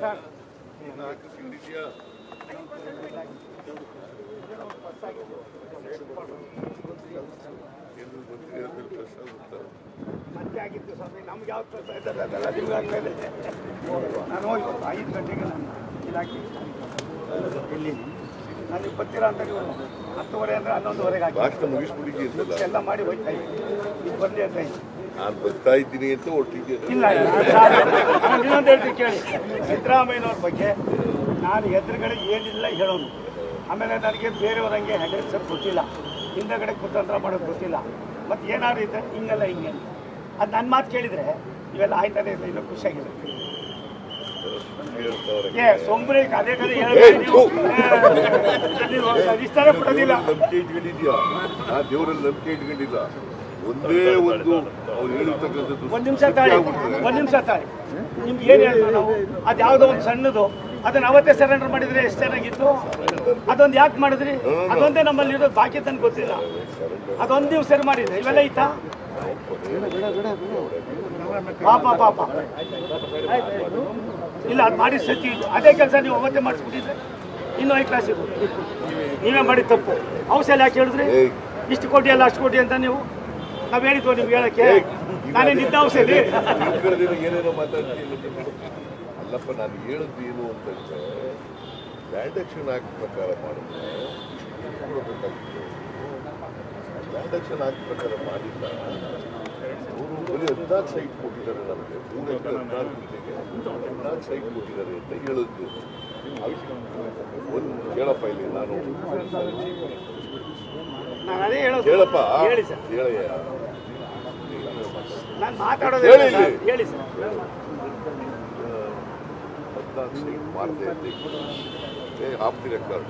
ಮತ್ತೆ ಆಗಿತ್ತು ಸ್ವಾಮಿ, ನಮ್ಗೆ ಯಾವ ನಿಮ್ಗಾದ್ಮೇಲೆ ನಾನು ಇವತ್ತು 5 ಗಂಟೆಗೆ ನಾನು ಇಲಾಖೆ ಇಲ್ಲಿ ನನಗೆ ಗೊತ್ತಿಲ್ಲ ಅಂತ ನೀವು 10:30 ಅಂದರೆ 11:30 ಆಗಿ ಎಲ್ಲ ಮಾಡಿ ಹೋಗ್ತಾ ಇದ್ದೀನಿ. ನೀವು ಬರಲಿ ಅಂತ ನಾನು ಬರ್ತಾ ಇದ್ದೀನಿ ಅಂತ ಒಟ್ಟಿಗೆ ಇಲ್ಲ. ಇನ್ನೊಂದು ಹೇಳ್ತೀನಿ ಕೇಳಿ, ಸಿದ್ದರಾಮಯ್ಯನವ್ರ ಬಗ್ಗೆ ನಾನು ಎದುರುಗಡೆ ಏನಿಲ್ಲ ಹೇಳೋನು. ಆಮೇಲೆ ನನಗೆ ಬೇರೆಯವರಂಗೆ ಹೆಸರು ಗೊತ್ತಿಲ್ಲ, ಹಿಂದಗಡೆ ಕುತಂತ್ರ ಮಾಡೋದು ಗೊತ್ತಿಲ್ಲ. ಮತ್ತು ಏನಾದ್ರು ಇದ್ದರೆ ಹಿಂಗಲ್ಲ ಹಿಂಗೆ ಅದು ನನ್ನ ಮಾತು ಕೇಳಿದರೆ ಇವೆಲ್ಲ ಆಯ್ತದೆ ಇಲ್ಲ, ಇನ್ನೂ ಖುಷಿಯಾಗಿದೆ. ಸೊಂಬರೆ ಅದೇ ಕಡೆ ಇಷ್ಟಾರ ಕೊಡೋದಿಲ್ಲ. ನಂಬಿಕೆ ಇಟ್ಕೊಂಡಿದ್ಯಾ? ನಾ ದೇವರಲ್ಲಿ ನಂಬಿಕೆ ಇಟ್ಕೊಂಡಿಲ್ಲ. ಒಂದೇ ಒಂದು ಅವ್ರು ಹೇಳಿರ್ತಕ್ಕಂಥದ್ದು ಒಂದು ನಿಮಿಷ ತಾಳಿ ನಿಮ್ಗೆ ಏನು ಹೇಳಿದ್ರು ನಾವು? ಅದು ಯಾವುದೋ ಒಂದು ಸಣ್ಣದು ಅದನ್ನ ಅವತ್ತೇ ಸರೆಂಡರ್ ಮಾಡಿದ್ರೆ ಎಷ್ಟು ಚೆನ್ನಾಗಿತ್ತು. ಅದೊಂದು ಯಾಕೆ ಮಾಡಿದ್ರಿ? ಅದೊಂದೇ ನಮ್ಮಲ್ಲಿ ಇರೋದು, ಬಾಕಿ ತನಗೆ ಗೊತ್ತಿಲ್ಲ. ಅದೊಂದು ನೀವು ಸರಿ ಮಾಡಿದ್ರೆ ಇವೆಲ್ಲ ಇತ್ತಾ? ಪಾಪ ಇಲ್ಲ, ಅದು ಮಾಡಿ ಸತಿ ಅದೇ ಕೆಲಸ ನೀವು ಅವತ್ತೇ ಮಾಡಿಸ್ಬಿಟ್ಟಿದ್ರೆ ಇನ್ನೂ 5 ಕ್ಲಾಸ್ ಇತ್ತು. ನೀವೇ ಮಾಡಿದ ತಪ್ಪು. ಔಷಧ ಯಾಕೆ ಹೇಳಿದ್ರಿ? ಇಷ್ಟು ಕೋಟಿ ಅಲ್ಲ ಅಷ್ಟು ಕೋಟಿ ಅಂತ ನೀವು ನಾವು ಹೇಳಿದ್ವು ನಿಮ್ಗೆ ಹೇಳಕ್ಕೆ. ನಾನೇ ನಿದ್ದ ಔಷಧಿ ಏನೇನೋ ಮಾತಾಡ್ತೀನಿ. ಅಲ್ಲಪ್ಪ, ನಾನು ಹೇಳದ್ದು ಏನು ಅಂತಂದ್ರೆ ಲ್ಯಾಂಡ್ ಆಕ್ಷನ್ ಆಕ್ಟ್ ಪ್ರಕಾರ ಮಾಡಿದ್ರೆ ಲ್ಯಾಂಡ್ ಆಕ್ಷನ್ ಆಕ್ಟ್ ಪ್ರಕಾರ ಮಾಡಿಲ್ಲ. ಅವರು ಬರೀ 14 ಸೈಟ್ ಕೊಟ್ಟಿದ್ದಾರೆ ನಮಗೆ, 3 ಎಕರೆ 14 ಗುಂಟೆಗೆ 14 ಸೈಟ್ ಕೊಟ್ಟಿದ್ದಾರೆ ಅಂತ ಹೇಳಿದ್ರು. ಒಂದು ಕೇಳಪ್ಪ, ಇಲ್ಲಿ ನಾನು ಅದೇ ಹೇಳೋದು. ಹೇಳಪ್ಪ, ಹೇಳಿ ಸರ್, ಹೇಳಯ್ಯ, ನಾನು ಮಾತಾಡೋದು ಹೇಳಿ ಸರ್. 14 ಸೈಟ್ ಮಾಡಿದೆ ಅಂತ ಹಾಫ್ ದಿ ರೆಕಾರ್ಡ್